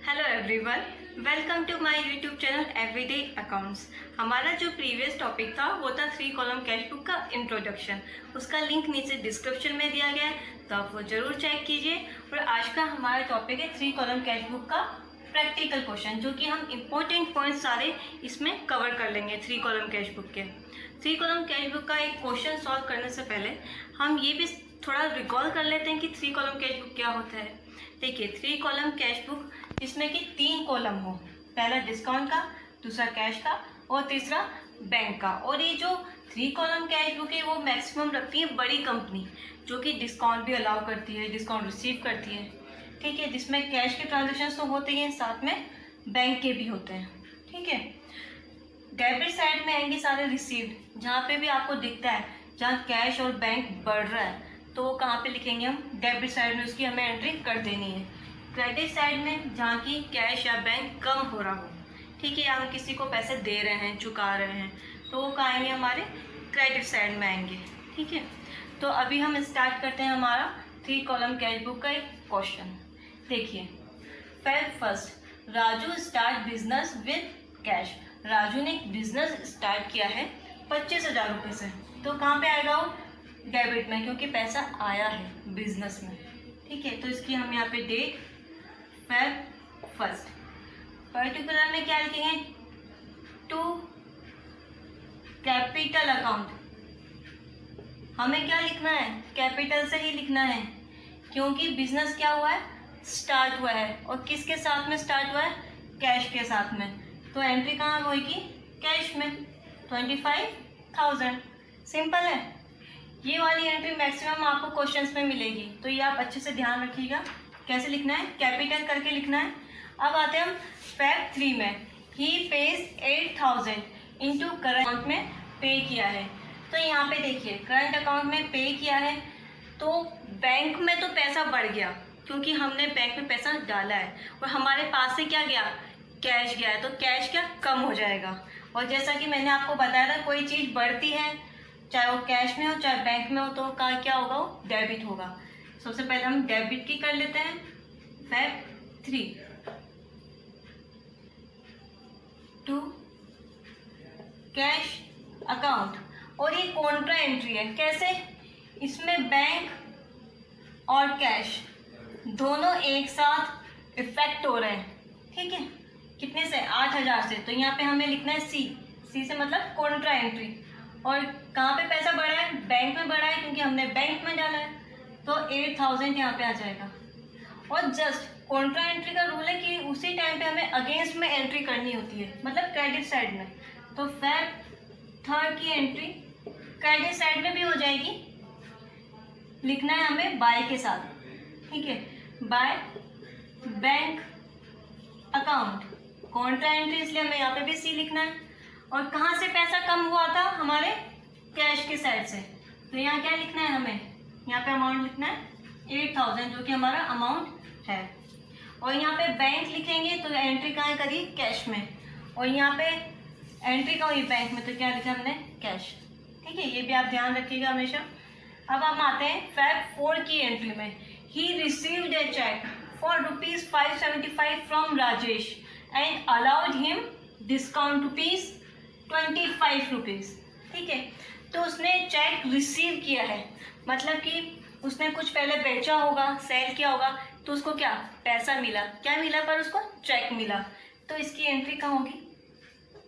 Hello everyone, welcome to my YouTube channel everyday accounts. हमारा जो previous topic था वो था 3 कॉलम कैश बुक का इंट्रोडक्शन। उसका लिंक नीचे डिस्क्रिप्शन में दिया गया है, तो आप वो जरूर चेक कीजिए। और आज का हमारा टॉपिक है 3 कॉलम कैश बुक का प्रैक्टिकल क्वेश्चन, जो कि हम इम्पोर्टेंट पॉइंट्स सारे इसमें कवर कर लेंगे। 3 कॉलम कैश बुक के 3 कॉलम कैश बुक का एक क्वेश्चन सॉल्व करने से पहले हम ये भी थोड़ा रिकॉल कर लेते हैं कि 3 कॉलम कैश बुक क्या होता है। देखिए, 3 कॉलम कैश बुक जिसमें कि 3 कॉलम हो, पहला डिस्काउंट का, दूसरा कैश का और तीसरा बैंक का। और ये जो 3 कॉलम कैश बुक है वो मैक्सिमम रखती है बड़ी कंपनी, जो कि डिस्काउंट भी अलाउ करती है, डिस्काउंट रिसीव करती है। ठीक है, जिसमें कैश के ट्रांजेक्शन तो होते ही हैं, साथ में बैंक के भी होते हैं। ठीक है, डेबिट साइड में आएंगे सारे रिसीव्ड। जहाँ पे भी आपको दिखता है जहाँ कैश और बैंक बढ़ रहा है तो वो कहाँ पे लिखेंगे हम? डेबिट साइड में उसकी हमें एंट्री कर देनी है। क्रेडिट साइड में जहाँ की कैश या बैंक कम हो रहा हो, ठीक है, या हम किसी को पैसे दे रहे हैं, चुका रहे हैं, तो वो कहाँ आएंगे? हमारे क्रेडिट साइड में आएंगे। ठीक है, तो अभी हम स्टार्ट करते हैं हमारा 3 कॉलम कैश बुक का एक क्वेश्चन। देखिए, first Raju start business with cash. Raju ने एक बिजनेस स्टार्ट किया है 25,000 रुपये से, तो कहाँ पे आएगा वो? डेबिट में, क्योंकि पैसा आया है बिजनेस में। ठीक है, तो इसकी हम यहाँ पे डेट फर्स्ट। पर्टिकुलर में क्या लिखेंगे? To capital account. हमें क्या लिखना है? कैपिटल से ही लिखना है, क्योंकि बिजनेस क्या हुआ है? स्टार्ट हुआ है। और किसके साथ में स्टार्ट हुआ है? कैश के साथ में। तो एंट्री कहाँ होगी? कैश में 25,000। सिंपल है। ये वाली एंट्री मैक्सिमम आपको क्वेश्चंस में मिलेगी, तो ये आप अच्छे से ध्यान रखिएगा कैसे लिखना है, कैपिटल करके लिखना है। अब आते हैं हम फैक्ट 3 में। ही पेज 8,000 इंटू करंट अकाउंट में पे किया है। तो यहाँ पे देखिए, करंट अकाउंट में पे किया है तो बैंक में तो पैसा बढ़ गया, क्योंकि हमने बैंक में पैसा डाला है और हमारे पास से क्या गया? कैश गया है। तो कैश क्या कम हो जाएगा। और जैसा कि मैंने आपको बताया था, कोई चीज़ बढ़ती है, चाहे वो कैश में हो चाहे बैंक में हो, तो का क्या होगा? वो डेबिट होगा। सबसे पहले हम डेबिट की कर लेते हैं। Fact 3 to cash account. और ये कॉन्ट्रा एंट्री है। कैसे? इसमें बैंक और कैश दोनों एक साथ इफेक्ट हो रहे हैं। ठीक है, कितने से? 8,000 से। तो यहाँ पे हमें लिखना है सी से मतलब कॉन्ट्रा एंट्री। और कहाँ पे पैसा बढ़ा है? बैंक में बढ़ा है, क्योंकि हमने बैंक में डाला है। तो 8,000 यहाँ पे आ जाएगा। और जस्ट कॉन्ट्रा एंट्री का रूल है कि उसी टाइम पे हमें अगेंस्ट में एंट्री करनी होती है, मतलब क्रेडिट साइड में। तो फैक्ट 3 की एंट्री क्रेडिट साइड में भी हो जाएगी। लिखना है हमें बाय के साथ। ठीक है, by bank account. Contra entry इसलिए हमें यहाँ पे भी सी लिखना है। और कहाँ से पैसा कम हुआ था? हमारे कैश के साइड से। तो यहाँ क्या लिखना है हमें? यहाँ पे अमाउंट लिखना है 8,000, जो कि हमारा अमाउंट है। और यहाँ पे बैंक लिखेंगे तो एंट्री कहाँ करी? कैश में। और यहाँ पे एंट्री कहाँ हुई? बैंक में। तो क्या लिखा हमने? कैश। ठीक है, ये भी आप ध्यान रखिएगा हमेशा। अब हम आते हैं फैक्ट 4 की एंट्री में। He received a cheque for ₹575 from Rajesh and allowed him discount ₹25। ठीक है, तो उसने चेक रिसीव किया है, मतलब कि उसने कुछ पहले बेचा होगा, सेल किया होगा, तो उसको क्या? पैसा मिला। क्या मिला? पर उसको चेक मिला। तो इसकी एंट्री कहाँ होगी?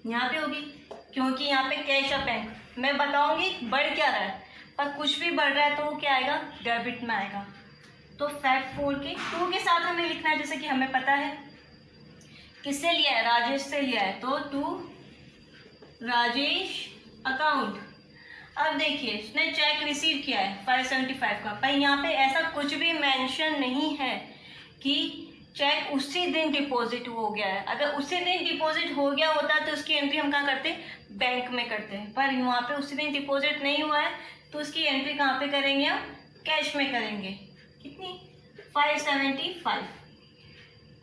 यहाँ पे होगी, क्योंकि यहाँ पे कैश और बैंक। मैं बताऊंगी बढ़ क्या रहा है, पर कुछ भी बढ़ रहा है तो वो क्या आएगा? डेबिट में आएगा। तो फैक्ट 4 के 2 के साथ हमें लिखना है, जैसे कि हमें पता है किससे लिया है? राजेश से लिया है। तो टू राजेश अकाउंट। अब देखिए, इसने चेक रिसीव किया है 575 का, पर यहाँ पे ऐसा कुछ भी मेंशन नहीं है कि चेक उसी दिन डिपॉजिट हो गया है। अगर उसी दिन डिपॉजिट हो गया होता तो उसकी एंट्री हम कहाँ करते? बैंक में करते हैं। पर यहाँ पे उसी दिन डिपॉजिट नहीं हुआ है, तो उसकी एंट्री कहाँ पे करेंगे? हम कैश में करेंगे। कितनी? 575।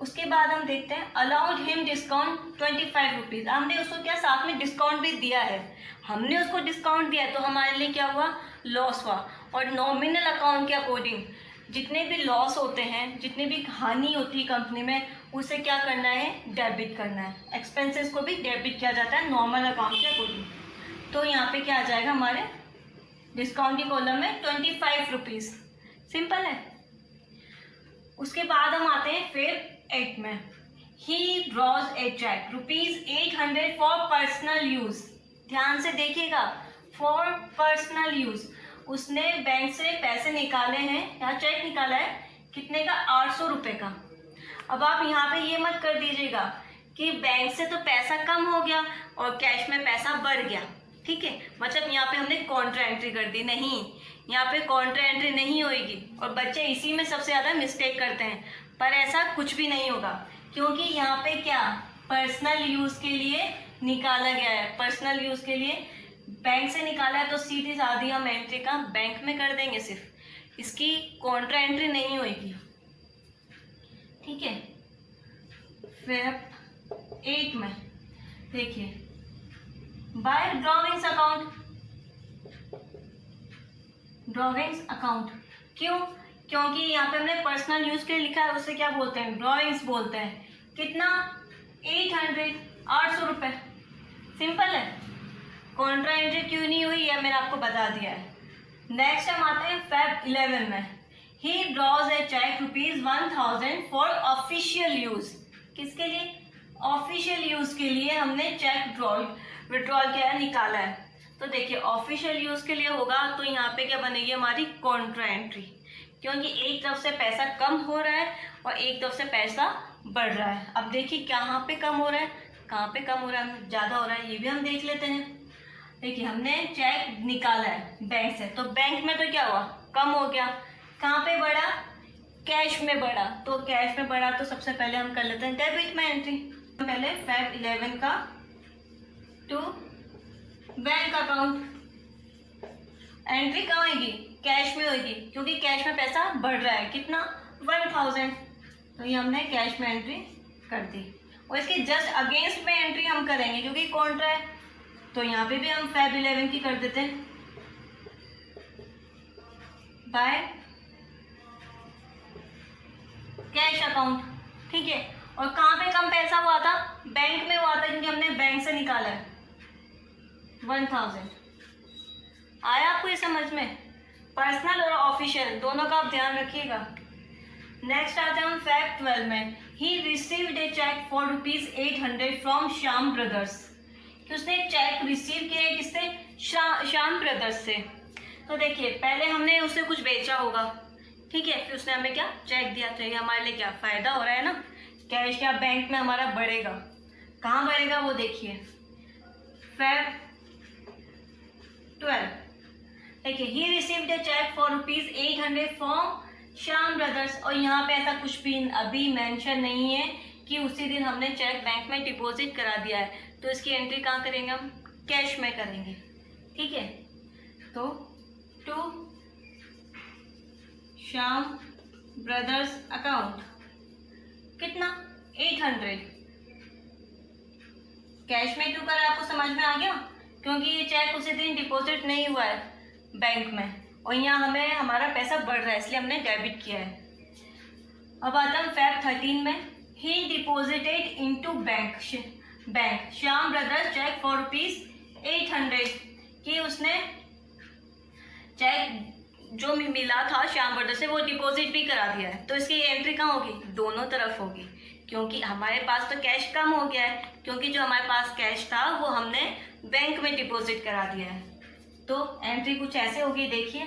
उसके बाद हम देखते हैं अलाउड हिम डिस्काउंट ₹25। हमने उसको क्या साथ में डिस्काउंट भी दिया है। हमने उसको डिस्काउंट दिया तो हमारे लिए क्या हुआ? लॉस हुआ। और नॉमिनल अकाउंट के अकॉर्डिंग जितने भी लॉस होते हैं, जितनी भी हानि होती है कंपनी में, उसे क्या करना है, डेबिट करना है। एक्सपेंसेस को भी डेबिट किया जाता है नॉर्मल अकाउंट के अकॉर्डिंग। तो यहाँ पे क्या आ जाएगा हमारे डिस्काउंट की कॉलम में 25 रुपीज़। सिंपल है। उसके बाद हम आते हैं फिर 8 में। He draws a cheque ₹800 for personal use. ध्यान से देखिएगा, फॉर पर्सनल यूज। उसने बैंक से पैसे निकाले हैं, यहाँ चेक निकाला है, कितने का, 800 रुपये का। अब आप यहाँ पे ये मत कर दीजिएगा कि बैंक से तो पैसा कम हो गया और कैश में पैसा बढ़ गया, ठीक है, मतलब यहाँ पे हमने कॉन्ट्रा एंट्री कर दी। नहीं, यहाँ पे कॉन्ट्रा एंट्री नहीं होगी और बच्चे इसी में सबसे ज़्यादा मिस्टेक करते हैं। पर ऐसा कुछ भी नहीं होगा, क्योंकि यहाँ पे क्या, पर्सनल यूज़ के लिए निकाला गया है। पर्सनल यूज़ के लिए बैंक से निकाला है तो सीधी साधी हम एंट्री का बैंक में कर देंगे, सिर्फ इसकी कॉन्ट्रा एंट्री नहीं होगी, ठीक है। फिर 8 में देखिए, by drawings account. Drawings account क्यों, क्योंकि यहाँ पे हमने पर्सनल यूज के लिए लिखा है, उसे क्या बोलते हैं, ड्रॉविंग्स बोलते हैं। कितना, 800 रुपये। सिंपल है। कॉन्ट्रा एंट्री क्यों नहीं हुई है मैंने आपको बता दिया है। नेक्स्ट हम आते हैं Feb 11 में। He draws a cheque ₹1000 for official use. किसके लिए, ऑफिशियल यूज के लिए हमने चेक विड्रॉल किया है, निकाला है। तो देखिए ऑफिशियल यूज के लिए होगा तो यहाँ पे क्या बनेगी हमारी कॉन्ट्रा एंट्री, क्योंकि एक तरफ से पैसा कम हो रहा है और एक तरफ से पैसा बढ़ रहा है। अब देखिए कहाँ पे कम हो रहा है, कहाँ पे कम हो रहा है, ज़्यादा हो रहा है, ये भी हम देख लेते हैं। देखिए हमने चेक निकाला है बैंक से, तो बैंक में तो क्या हुआ, कम हो गया। कहाँ पे बढ़ा, कैश में बढ़ा। तो कैश में बढ़ा तो सबसे पहले हम कर लेते हैं डेबिट में एंट्री। पहले Feb 11 का टू बैंक अकाउंट एंट्री कहाँ होगी, कैश में होगी, क्योंकि कैश में पैसा बढ़ रहा है। कितना, 1000। तो ये हमने कैश में एंट्री कर दी और इसके जस्ट अगेंस्ट में एंट्री हम करेंगे क्योंकि कॉन्ट्रा है। तो यहाँ पे भी हम Feb 11 की कर देते हैं, बाय कैश अकाउंट, ठीक है। और कहाँ पे कम पैसा हुआ था, बैंक में हुआ था, क्योंकि हमने बैंक से निकाला है 1000। आया आपको ये समझ में, पर्सनल और ऑफिशियल दोनों का आप ध्यान रखिएगा। नेक्स्ट आते हैं हम Feb 12 में। He received a cheque for ₹800 from Shyam brothers. कि उसने एक चेक रिसीव किया है किससे, श्याम ब्रदर्स से। तो देखिए पहले हमने उसे कुछ बेचा होगा, ठीक है, फिर उसने हमें क्या, चेक दिया। तो ये हमारे लिए क्या फायदा हो रहा है ना, कैश क्या बैंक में हमारा बढ़ेगा। कहाँ बढ़ेगा वो देखिए, Feb 12 देखिए, he received a cheque for ₹800 from Shyam brothers. और यहाँ पे ऐसा कुछ भी अभी मेंशन नहीं है कि उसी दिन हमने चेक बैंक में डिपॉजिट करा दिया है। तो इसकी एंट्री कहाँ करेंगे हम, कैश में करेंगे, ठीक है। तो टू श्याम ब्रदर्स अकाउंट कितना, 800। कैश में क्यों करा, आपको समझ में आ गया, क्योंकि ये चेक उसी दिन डिपॉजिट नहीं हुआ है बैंक में और यहाँ हमें हमारा पैसा बढ़ रहा है, इसलिए हमने डेबिट किया है। अब आता है Feb 13 में। He deposited into bank Shyam brothers cheque for ₹800। कि उसने चेक जो मिला था श्याम ब्रदर्स से वो डिपॉजिट भी करा दिया है। तो इसकी एंट्री कहाँ होगी, दोनों तरफ होगी, क्योंकि हमारे पास तो कैश कम हो गया है, क्योंकि जो हमारे पास कैश था वो हमने बैंक में डिपॉजिट करा दिया है। तो एंट्री कुछ ऐसे होगी, देखिए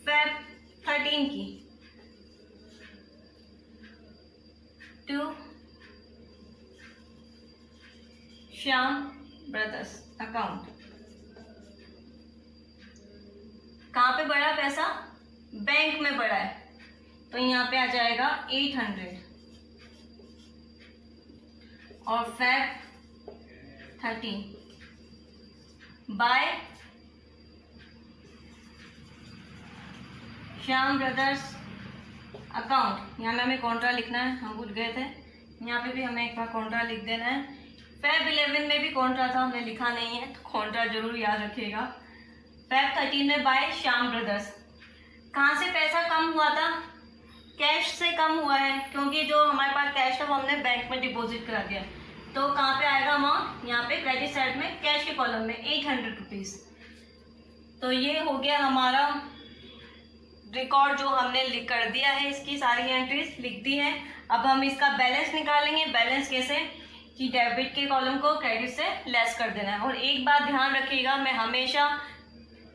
Feb 13 की टू श्याम ब्रदर्स अकाउंट। कहाँ पे बढ़ा पैसा, बैंक में बढ़ा है, तो यहाँ पे आ जाएगा 800। और Feb 13 by Shyam brothers account. यहाँ में हमें कॉन्ट्रा लिखना है, हम भूल गए थे, यहाँ पे भी हमें एक बार कॉन्ट्रा लिख देना है। Feb 11 में भी कॉन्ट्रा था, हमने लिखा नहीं है, तो कॉन्ट्रा जरूर याद रखिएगा। Feb 13 में बाय श्याम ब्रदर्स कहाँ से पैसा कम हुआ था? कैश से कम हुआ है, क्योंकि जो हमारे पास कैश था वो हमने बैंक में डिपॉजिट करा दिया। तो कहाँ पे आएगा अमाउंट? यहाँ पे क्रेडिट साइड में कैश के कॉलम में 800 रुपीज़। तो ये हो गया हमारा रिकॉर्ड जो हमने लिख कर दिया है, इसकी सारी एंट्रीज लिख दी है। अब हम इसका बैलेंस निकालेंगे। बैलेंस कैसे कि डेबिट के कॉलम को क्रेडिट से लेस कर देना है। और एक बात ध्यान रखिएगा, मैं हमेशा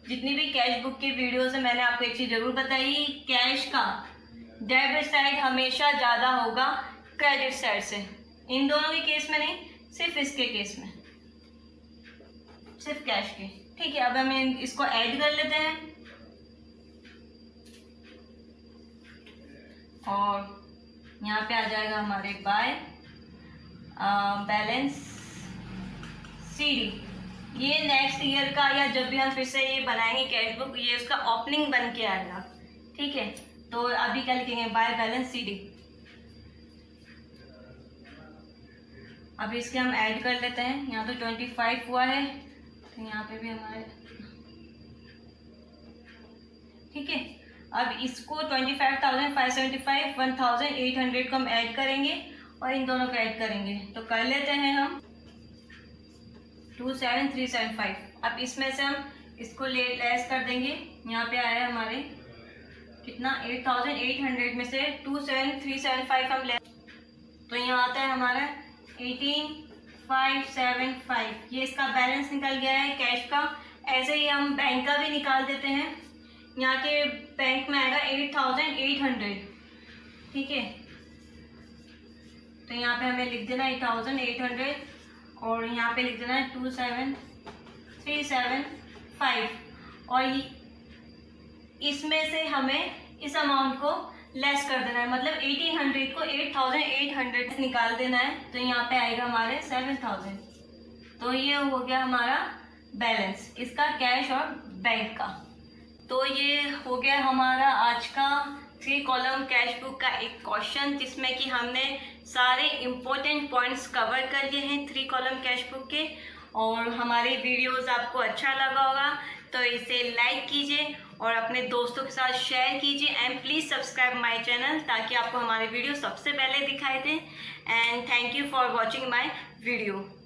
जितनी भी कैश बुक की वीडियोस है मैंने आपको एक चीज़ जरूर बताई, कैश का डेबिट साइड हमेशा ज़्यादा होगा क्रेडिट साइड से। इन दोनों के केस में नहीं, सिर्फ इसके केस में, सिर्फ कैश के। ठीक है, अब हम इसको ऐड कर लेते हैं और यहाँ पे आ जाएगा हमारे बाय बैलेंस CD। ये नेक्स्ट ईयर का या जब भी हम फिर से ये बनाएंगे कैश बुक, ये उसका ओपनिंग बन के आएगा। ठीक है, तो अभी क्या लिखेंगे? By balance CD। अभी इसके हम ऐड कर लेते हैं। यहाँ तो 25 हुआ है, तो यहाँ पे भी हमारे ठीक है। अब इसको 25,575 1,800 को हम ऐड करेंगे और इन दोनों को ऐड करेंगे, तो कर लेते हैं हम 27,375। अब इसमें से हम इसको लेस कर देंगे। यहाँ पे आया हमारे कितना? 8,800 में से 27,375 हम ले, तो यहाँ आता है हमारा 18,575। ये इसका बैलेंस निकल गया है कैश का। ऐसे ही हम बैंक का भी निकाल देते हैं। यहाँ के बैंक में आएगा 8,800। ठीक है, तो यहाँ पे हमें लिख देना 8,800 और यहाँ पे लिख देना है 27,375। और इसमें से हमें इस अमाउंट को लेस कर देना है, मतलब 1,800 को 8,800 निकाल देना है। तो यहाँ पे आएगा हमारे 7,000। तो ये हो गया हमारा बैलेंस इसका, कैश और बैंक का। तो ये हो गया हमारा आज का 3 कॉलम कैश बुक का एक क्वेश्चन, जिसमें कि हमने सारे इम्पोर्टेंट पॉइंट्स कवर कर लिए हैं 3 कॉलम कैश बुक के। और हमारे वीडियोस आपको अच्छा लगा होगा तो इसे लाइक कीजिए और अपने दोस्तों के साथ शेयर कीजिए and please subscribe my channel, ताकि आपको हमारे वीडियो सबसे पहले दिखाई दें। And thank you for watching my video.